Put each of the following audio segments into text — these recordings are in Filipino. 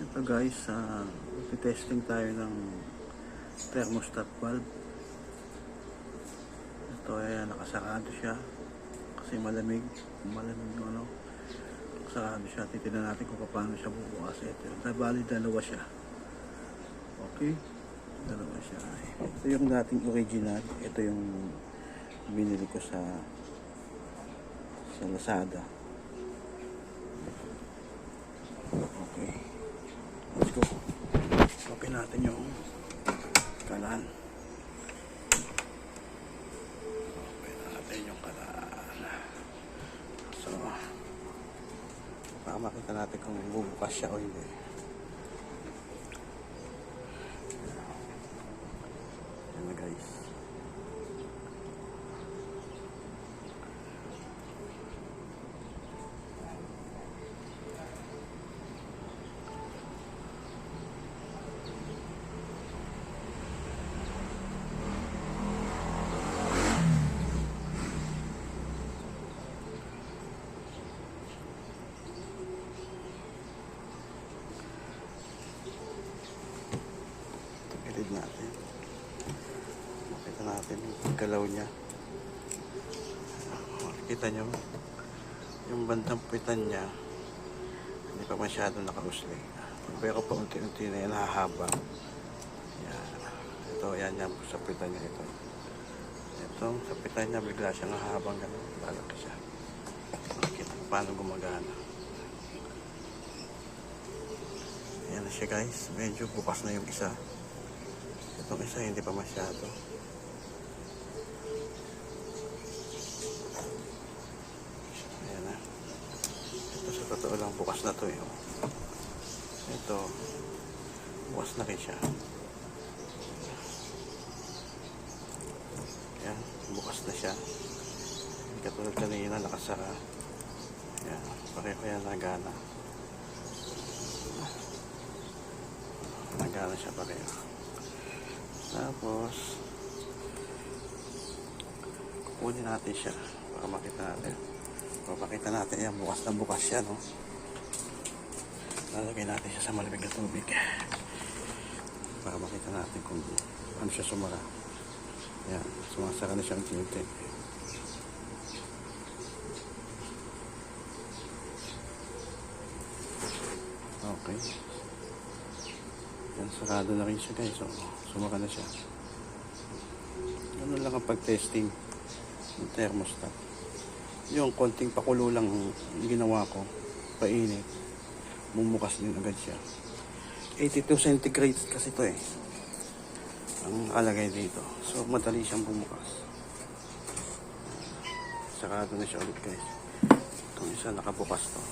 Ito guys, testing tayo ng thermostat valve. Ito ay nakasarado siya kasi malamig yung ano, nakasarado siya. Titignan natin kung paano siya bubukas. Ito, bali dalawa siya. Okay, dalawa siya. Ito yung dating original. Ito yung binili ko sa Lazada. Okay, let's go. Open natin yung kalan. Open natin yung kalan. So, para makita natin kung bubukas siya o hindi. Yan na guys. Natin. Makita natin yung galaw niya. Makikita nyo yung bandang pitan niya hindi pa masyado nakausli, pero pa unti-unti na yan hahaba. Yan. Ito, yan sa pitan niya. Ito sa pitan niya bigla siyang hahabang gano'n, lalaki siya. Makikita paano gumagana. Yan na siya guys, medyo bukas na yung isa. Itong isa hindi pa masyado. Ayan na. Ito sa totoo lang bukas na to eh. Ito bukas na rin siya. Ayan, bukas na siya. Hindi katulad kanina nakasara. Ayan, pareho yan nagana. Nagana siya pareho. Tapos kukunin natin siya para makita natin. Papakita natin yan, bukas na bukas siya, no? Lalagay natin siya sa malamig na tubig para makita natin kung ano siya sumara. Yan, sumasara na siya ang tintin. Okay. Yan, sarado na rin siya guys. So, sumaka na siya. Ano lang ang pag-testing ng thermostat. Yung konting pakulo lang ginawa ko. Painit. Bumukas din agad siya. 82 centigrade kasi ito eh. Ang nakalagay dito. So, madali siyang bumukas. Sarado na siya ulit guys. Itong isa nakabukas to.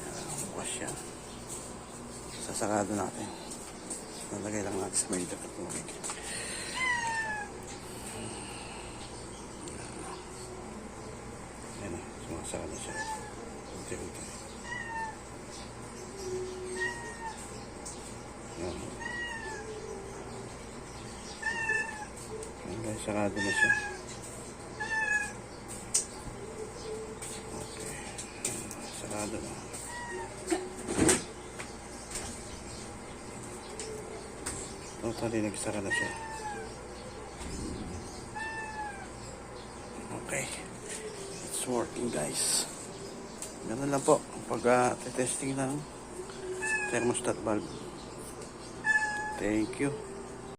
Yan, bukas siya. Sasarado natin. Nalagay lang natin sa may dapat tubig. Yan eh, sumasarado siya. Unti-unti. Yan. Yan guys, sarado na siya. Okay. Yan, sarado na. Totally nagsara na siya. Okay. It's working guys. Ganun lang po pag testing ng thermostat valve. Thank you.